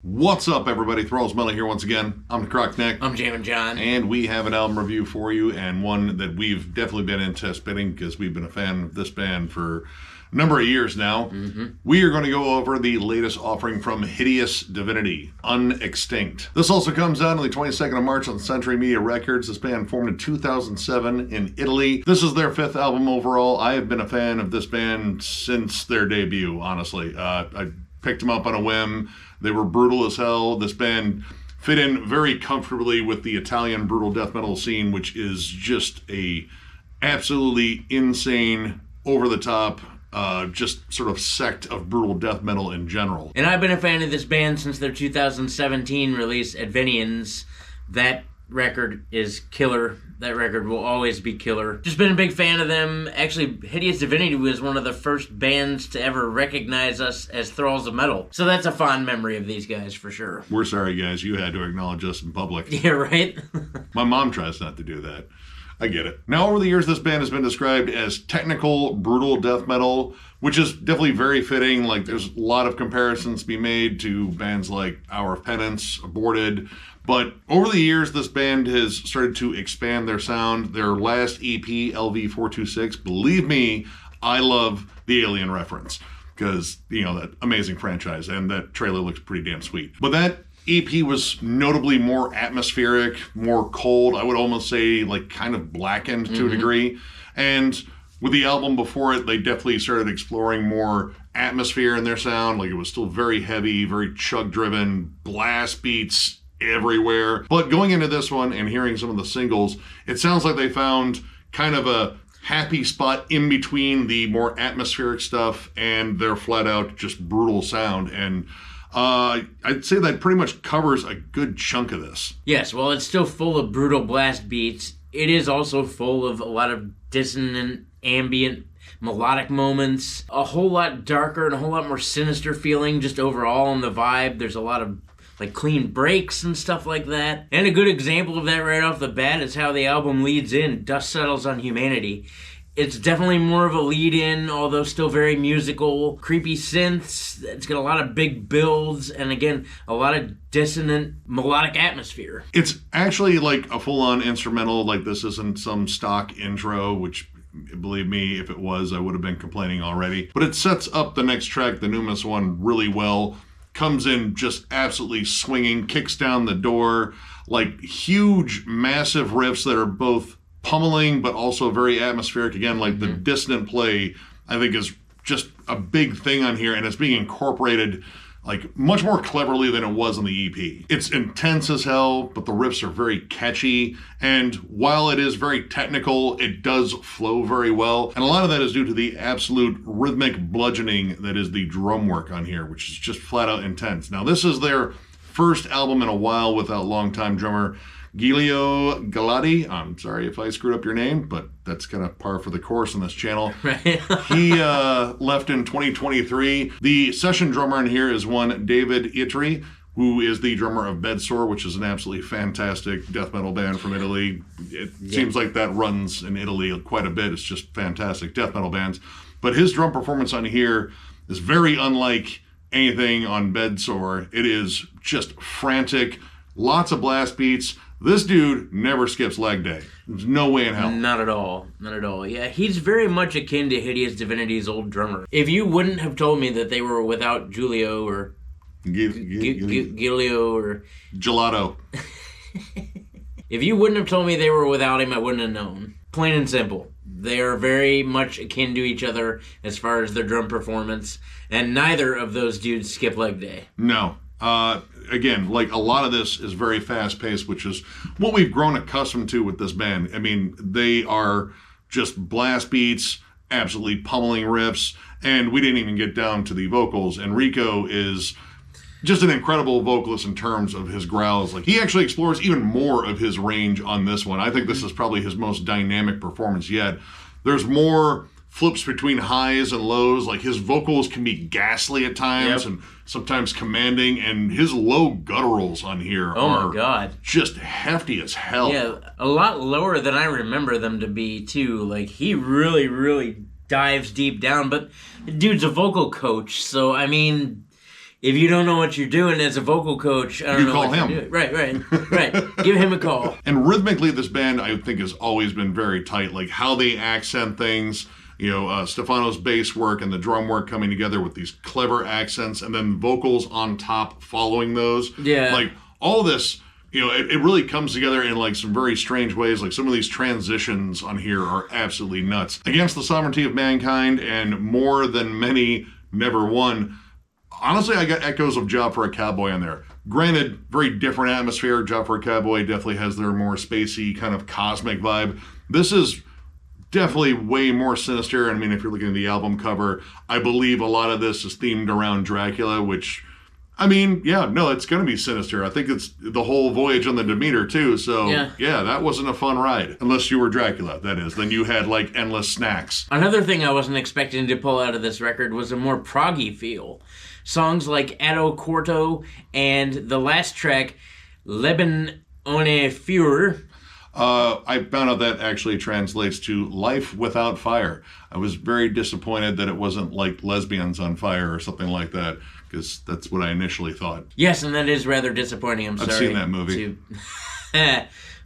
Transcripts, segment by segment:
What's up, everybody? Thralls here once again. I'm Necrotic Nick. I'm Jammin John. And we have an album review for you, and one that we've definitely been anticipating because we've been a fan of this band for a number of years now. We are going to go over the latest offering from Hideous Divinity, Unextinct. This also comes out on the 22nd of March on Century Media Records. This band formed in 2007 in Italy. This is their 5th album overall. I have been a fan of this band since their debut, honestly. I picked them up on a whim. They were brutal as hell. This band fit in very comfortably with the Italian brutal death metal scene, which is just a absolutely insane, over-the-top, just sort of sect of brutal death metal in general. And I've been a fan of this band since their 2017 release, Advenians. That record is killer. That record will always be killer. Just been a big fan of them. Actually, Hideous Divinity was one of the first bands to ever recognize us as Thralls of Metal. So that's a fond memory of these guys for sure. We're sorry, guys. You had to acknowledge us in public. Yeah, right? My mom tries not to do that. I get it. Now, over the years, this band has been described as technical, brutal death metal, which is definitely very fitting. Like, there's a lot of comparisons to be made to bands like Hour of Penance, Aborted. But over the years, this band has started to expand their sound. Their last EP, LV426, believe me, I love the Alien reference because, you know, that amazing franchise, and that trailer looks pretty damn sweet. But that EP was notably more atmospheric, more cold. I would almost say like kind of blackened to a degree. And with the album before it, they definitely started exploring more atmosphere in their sound. Like, it was still very heavy, very chug-driven, blast beats everywhere. But going into this one and hearing some of the singles, it sounds like they found kind of a happy spot in between the more atmospheric stuff and their flat-out just brutal sound. And I'd say that pretty much covers a good chunk of this. Yes, well, it's still full of brutal blast beats. It is also full of a lot of dissonant, ambient, melodic moments. A whole lot darker and a whole lot more sinister feeling just overall in the vibe. There's a lot of like clean breaks and stuff like that. And a good example of that right off the bat is how the album leads in, Dust Settles on Humanity. It's definitely more of a lead-in, although still very musical. Creepy synths, it's got a lot of big builds, and again, a lot of dissonant, melodic atmosphere. It's actually like a full-on instrumental. Like, this isn't some stock intro, which, believe me, if it was, I would have been complaining already. But it sets up the next track, the Numus one, really well. Comes in just absolutely swinging, kicks down the door, like huge, massive riffs that are both pummeling but also very atmospheric. Again, like the dissonant play, I think, is just a big thing on here, and it's being incorporated like much more cleverly than it was on the EP. It's intense as hell, but the riffs are very catchy, and while it is very technical, it does flow very well, and a lot of that is due to the absolute rhythmic bludgeoning that is the drum work on here, which is just flat out intense. Now, this is their first album in a while without longtime drummer Giulio Galati. I'm sorry if I screwed up your name, but that's kind of par for the course on this channel. Right. He left in 2023. The session drummer in here is one David Itri, who is the drummer of Bedsore, which is an absolutely fantastic death metal band from Italy. It seems like that runs in Italy quite a bit. It's just fantastic death metal bands. But his drum performance on here is very unlike anything on Bedsore. It is just frantic, lots of blast beats. This dude never skips leg day. There's no way in hell. Not at all. Not at all. Yeah, he's very much akin to Hideous Divinity's old drummer. If you wouldn't have told me that they were without Giulio or Giulio or Gelato. If you wouldn't have told me they were without him, I wouldn't have known. Plain and simple. They are very much akin to each other as far as their drum performance, and neither of those dudes skip leg day. No. Again, like, a lot of this is very fast-paced, which is what we've grown accustomed to with this band. I mean, they are just blast beats, absolutely pummeling riffs, and we didn't even get down to the vocals. Enrico is just an incredible vocalist in terms of his growls. Like, he actually explores even more of his range on this one. I think this is probably his most dynamic performance yet. There's more flips between highs and lows. Like, his vocals can be ghastly at times and sometimes commanding, and his low gutturals on here are just hefty as hell. Yeah, a lot lower than I remember them to be, too. Like, he really, really dives deep down, but the dude's a vocal coach, so, I mean, if you don't know what you're doing as a vocal coach, I don't You know call what him. you're doing. Right. Give him a call. And rhythmically, this band, I think, has always been very tight. Like how they accent things, Stefano's bass work and the drum work coming together with these clever accents, and then vocals on top following those. Yeah. Like all this, it really comes together in like some very strange ways. Like some of these transitions on here are absolutely nuts. Against the Sovereignty of Mankind and More Than Many, Never One. Honestly, I got echoes of Job for a Cowboy on there. Granted, very different atmosphere. Job for a Cowboy definitely has their more spacey kind of cosmic vibe. This is definitely way more sinister. I mean, if you're looking at the album cover, I believe a lot of this is themed around Dracula, which, I mean, it's going to be sinister. I think it's the whole voyage on the Demeter, too. So, yeah, that wasn't a fun ride. Unless you were Dracula, that is. Then you had, like, endless snacks. Another thing I wasn't expecting to pull out of this record was a more proggy feel. Songs like Atto Corto and the last track, Leben ohne Feuer. I found out that actually translates to Life Without Fire. I was very disappointed that it wasn't like Lesbians on Fire or something like that, because that's what I initially thought. Yes, and that is rather disappointing. I've seen that movie.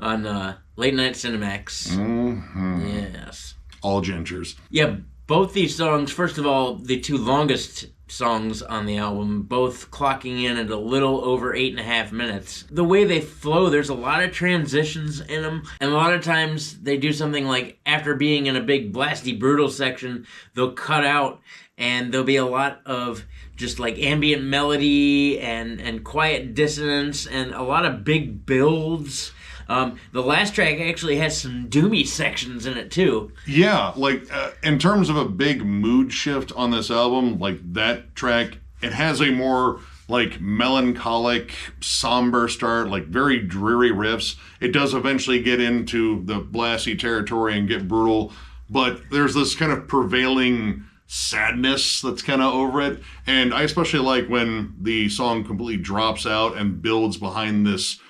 On Late Night Cinemax. Mm-hmm. Yes. All gingers. Yeah, both these songs, first of all, the two longest songs on the album, both clocking in at a little over 8.5 minutes. The way they flow, there's a lot of transitions in them, and a lot of times they do something like, after being in a big blasty brutal section, they'll cut out and there'll be a lot of just like ambient melody and quiet dissonance and a lot of big builds. The last track actually has some doomy sections in it too. Yeah, like in terms of a big mood shift on this album, like that track, it has a more like melancholic, somber start, like very dreary riffs. It does eventually get into the blasty territory and get brutal, but there's this kind of prevailing sadness that's kind of over it. And I especially like when the song completely drops out and builds behind this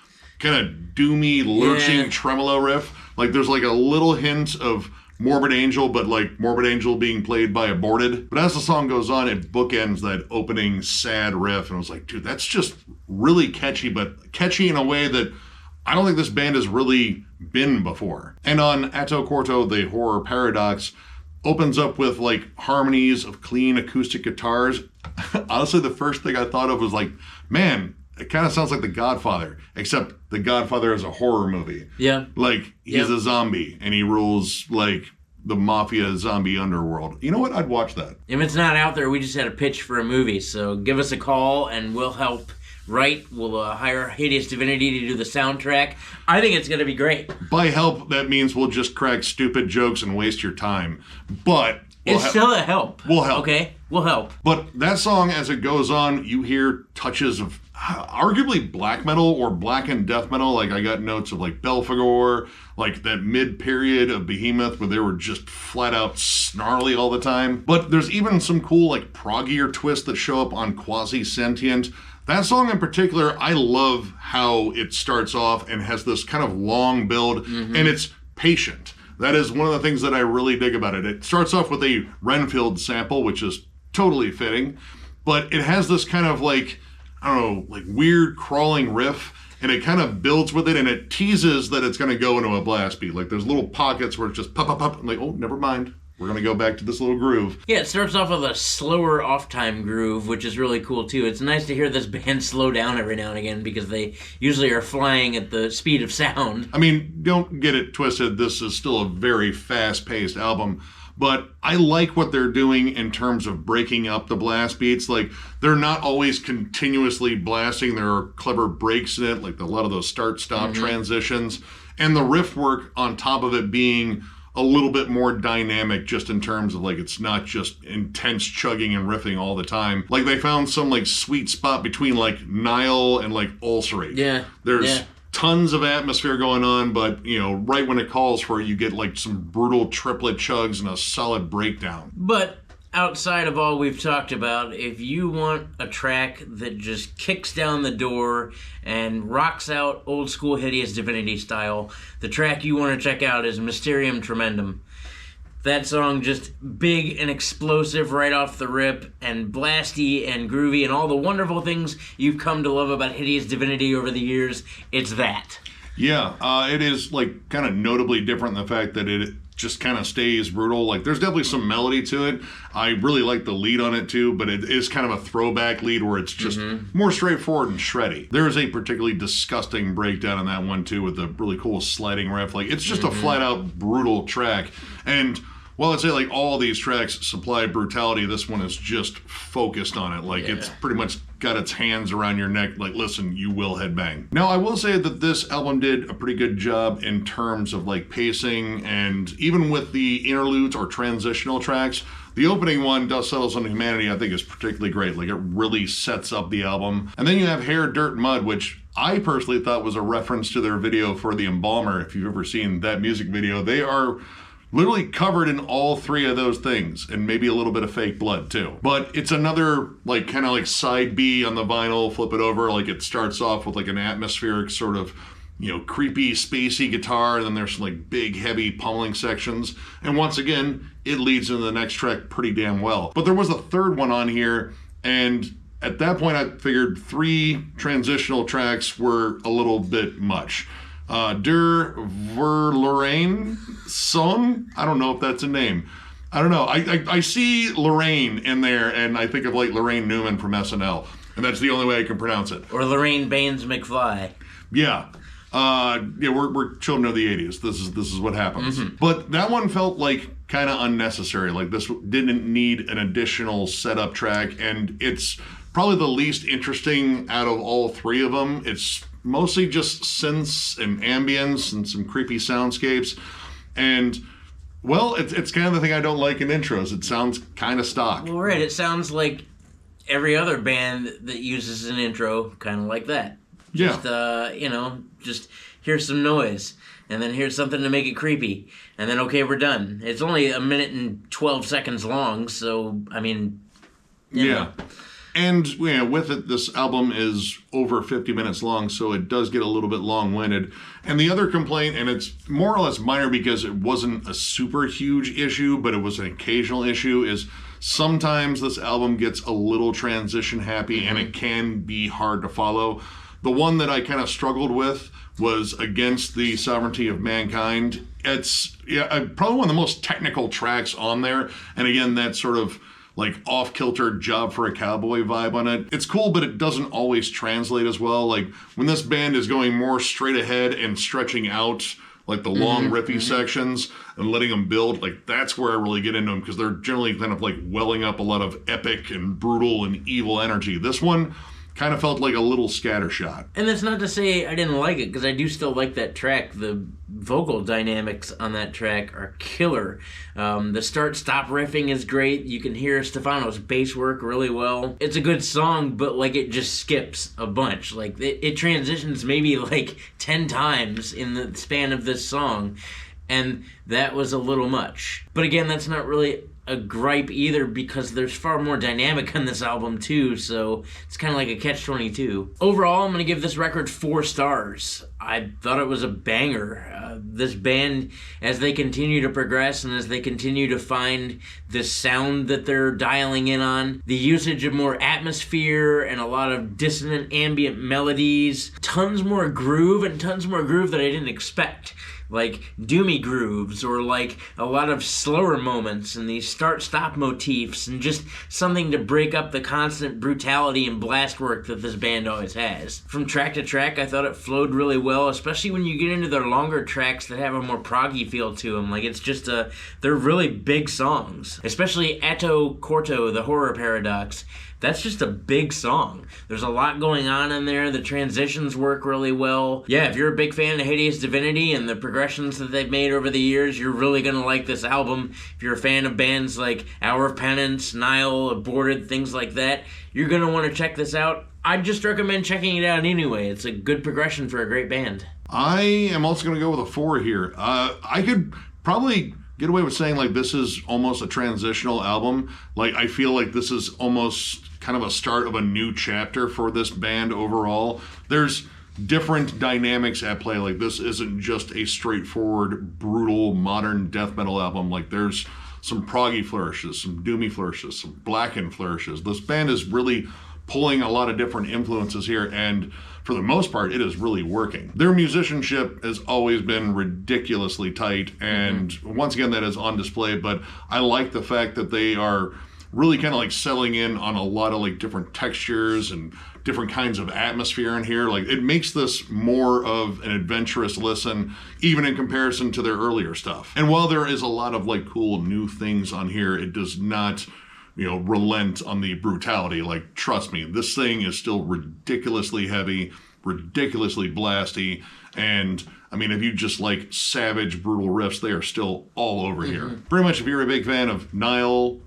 kind of doomy, lurching tremolo riff. Like there's like a little hint of Morbid Angel, but like Morbid Angel being played by Aborted. But as the song goes on, it bookends that opening sad riff. And I was like, dude, that's just really catchy, but catchy in a way that I don't think this band has really been before. And on Atto Corto, the Horror Paradox opens up with like harmonies of clean acoustic guitars. Honestly, the first thing I thought of was like, man, it kind of sounds like The Godfather, except The Godfather is a horror movie. Yeah. Like, he's a zombie, and he rules, like, the mafia zombie underworld. You know what? I'd watch that. If it's not out there, we just had a pitch for a movie, so give us a call, and we'll help write. We'll hire Hideous Divinity to do the soundtrack. I think it's going to be great. By help, that means we'll just crack stupid jokes and waste your time. But it's still a help. We'll help. Okay? We'll help. But that song, as it goes on, you hear touches of arguably black metal or blackened death metal. Like I got notes of like Belphegor, like that mid-period of Behemoth where they were just flat out snarly all the time. But there's even some cool like proggier twists that show up on Quasi Sentient. That song in particular, I love how it starts off and has this kind of long build, and it's patient. That is one of the things that I really dig about it. It starts off with a Renfield sample, which is totally fitting, but it has this kind of like, I don't know, like weird crawling riff, and it kind of builds with it, and it teases that it's going to go into a blast beat. Like there's little pockets where it's just pop, pop, pop. I'm like, oh, never mind. We're going to go back to this little groove. Yeah, it starts off with a slower off-time groove, which is really cool, too. It's nice to hear this band slow down every now and again, because they usually are flying at the speed of sound. I mean, don't get it twisted. This is still a very fast-paced album, but I like what they're doing in terms of breaking up the blast beats. Like, they're not always continuously blasting. There are clever breaks in it, like a lot of those start-stop transitions. And the riff work on top of it being a little bit more dynamic, just in terms of like it's not just intense chugging and riffing all the time. Like they found some like sweet spot between like Nile and like Ulcerate. Yeah. There's tons of atmosphere going on, but you know, right when it calls for it, you get like some brutal triplet chugs and a solid breakdown. But outside of all we've talked about, if you want a track that just kicks down the door and rocks out old school Hideous Divinity style, the track you want to check out is Mysterium Tremendum. That song just big and explosive right off the rip, and blasty and groovy, and all the wonderful things you've come to love about Hideous Divinity over the years. It's that. Yeah, it is like kind of notably different in the fact that it just kind of stays brutal. Like there's definitely some melody to it. I really like the lead on it too, but it is kind of a throwback lead where it's just more straightforward and shreddy. There is a particularly disgusting breakdown in that one too with a really cool sliding riff. Like it's just a flat out brutal track. And while I'd say like all these tracks supply brutality, this one is just focused on it. Like it's pretty much got its hands around your neck, like, listen, you will headbang. Now, I will say that this album did a pretty good job in terms of like pacing, and even with the interludes or transitional tracks, the opening one, Dust Settles on Humanity, I think is particularly great. Like it really sets up the album. And then you have Hair, Dirt, Mud, which I personally thought was a reference to their video for The Embalmer. If you've ever seen that music video, they are literally covered in all three of those things, and maybe a little bit of fake blood too. But it's another like kind of like side B on the vinyl, flip it over, like it starts off with like an atmospheric sort of, you know, creepy spacey guitar, and then there's some like big heavy pummeling sections, and once again it leads into the next track pretty damn well. But there was a third one on here, and at that point I figured 3 transitional tracks were a little bit much. Der Verlorraine Son? I don't know if that's a name. I don't know. I see Lorraine in there, and I think of like Lorraine Newman from SNL, and that's the only way I can pronounce it. Or Lorraine Baines McFly. Yeah. We're children of the 80s. This is what happens. But that one felt like kind of unnecessary. Like this didn't need an additional setup track, and it's probably the least interesting out of all 3 of them. It's mostly just synths and ambience and some creepy soundscapes. And, well, it's kind of the thing I don't like in intros. It sounds kind of stock. Well, right. It sounds like every other band that uses an intro, kind of like that. Just, just here's some noise, and then here's something to make it creepy, and then, okay, we're done. It's only 1 minute and 12 seconds long, so, I mean, you know. And with it, this album is over 50 minutes long, so it does get a little bit long-winded. And the other complaint, and it's more or less minor because it wasn't a super huge issue, but it was an occasional issue, is sometimes this album gets a little transition happy, and it can be hard to follow. The one that I kind of struggled with was Against the Sovereignty of Mankind. It's probably one of the most technical tracks on there, and again, that sort of like off-kilter Job for a Cowboy vibe on it. It's cool, but it doesn't always translate as well. Like when this band is going more straight ahead and stretching out like the long riffy sections and letting them build, like that's where I really get into them, because they're generally kind of like welling up a lot of epic and brutal and evil energy. This one kind of felt like a little scattershot. And that's not to say I didn't like it, because I do still like that track. The vocal dynamics on that track are killer. The start-stop riffing is great. You can hear Stefano's bass work really well. It's a good song, but like it just skips a bunch. Like it transitions maybe like 10 times in the span of this song, and that was a little much. But again, that's not really a gripe either, because there's far more dynamic on this album too, so it's kind of like a catch-22. Overall, I'm going to give this record 4 stars. I thought it was a banger. This band, as they continue to progress and as they continue to find the sound that they're dialing in on, the usage of more atmosphere and a lot of dissonant ambient melodies, tons more groove that I didn't expect. Like doomy grooves, or like a lot of slower moments and these start-stop motifs, and just something to break up the constant brutality and blast work that this band always has. From track to track, I thought it flowed really well, especially when you get into their longer tracks that have a more proggy feel to them. Like it's just they're really big songs, especially Atto Corto, the Horror Paradox. That's just a big song. There's a lot going on in there. The transitions work really well. Yeah, if you're a big fan of Hideous Divinity and the progressions that they've made over the years, you're really going to like this album. If you're a fan of bands like Hour of Penance, Nile, Aborted, things like that, you're going to want to check this out. I'd just recommend checking it out anyway. It's a good progression for a great band. I am also going to go with a 4 here. I could probably get away with saying like this is almost a transitional album. Like I feel like this is almost kind of a start of a new chapter for this band overall. There's different dynamics at play. Like, this isn't just a straightforward, brutal, modern death metal album. Like, there's some proggy flourishes, some doomy flourishes, some blackened flourishes. This band is really pulling a lot of different influences here, and for the most part, it is really working. Their musicianship has always been ridiculously tight, and once again, that is on display, but I like the fact that they are really kind of like settling in on a lot of like different textures and different kinds of atmosphere in here. Like, it makes this more of an adventurous listen, even in comparison to their earlier stuff. And while there is a lot of like cool new things on here, it does not, you know, relent on the brutality. Like, trust me, this thing is still ridiculously heavy, ridiculously blasty, and I mean, if you just like savage, brutal riffs, they are still all over here. Pretty much, if you're a big fan of Nile,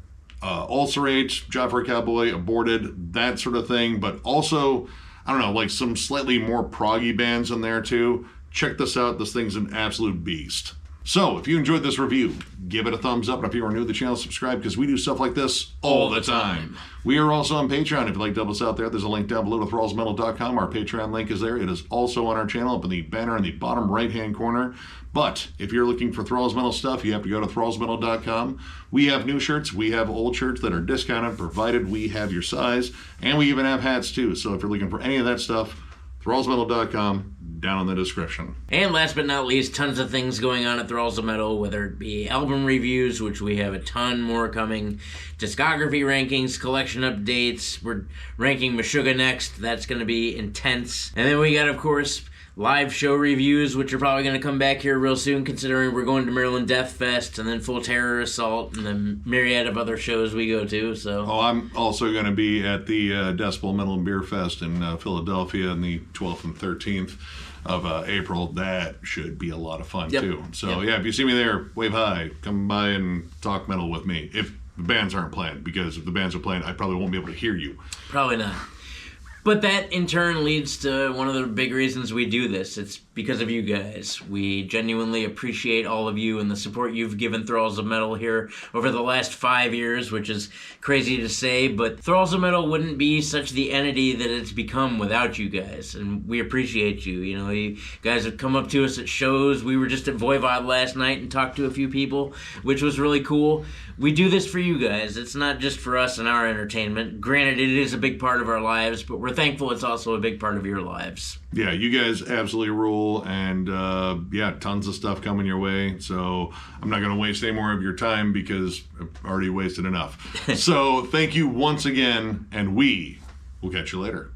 Ulcerate, Job for a Cowboy, Aborted, that sort of thing, but also, I don't know, like some slightly more proggy bands in there too, check this out. This thing's an absolute beast. So, if you enjoyed this review, give it a thumbs up, and if you are new to the channel, subscribe, because we do stuff like this all the time. We are also on Patreon. If you'd like to help us out there, there's a link down below to thrallsmetal.com. Our Patreon link is there. It is also on our channel up in the banner in the bottom right-hand corner. But if you're looking for Thralls Metal stuff, you have to go to thrallsmetal.com. We have new shirts. We have old shirts that are discounted, provided we have your size. And we even have hats, too. So if you're looking for any of that stuff, thrallsmetal.com, down in the description. And last but not least, tons of things going on at Thralls of Metal, whether it be album reviews, which we have a ton more coming, discography rankings, collection updates. We're ranking Meshuggah next. That's going to be intense. And then we got, of course, live show reviews, which are probably going to come back here real soon, considering we're going to Maryland Death Fest and then Full Terror Assault and the myriad of other shows we go to. So, I'm also going to be at the Decibel Metal and Beer Fest in Philadelphia on the 12th and 13th of April. That should be a lot of fun too. So yeah, if you see me there, wave hi, come by and talk metal with me. If the bands aren't playing, because if the bands are playing, I probably won't be able to hear you. Probably not. But that, in turn, leads to one of the big reasons we do this. It's because of you guys. We genuinely appreciate all of you and the support you've given Thralls of Metal here over the last 5 years, which is crazy to say, but Thralls of Metal wouldn't be such the entity that it's become without you guys, and we appreciate you. You know, you guys have come up to us at shows. We were just at Voivod last night and talked to a few people, which was really cool. We do this for you guys. It's not just for us and our entertainment. Granted, it is a big part of our lives, but we're thankful it's also a big part of your lives. Yeah, you guys absolutely rule, and yeah, tons of stuff coming your way. So I'm not going to waste any more of your time because I've already wasted enough. So thank you once again, and we will catch you later.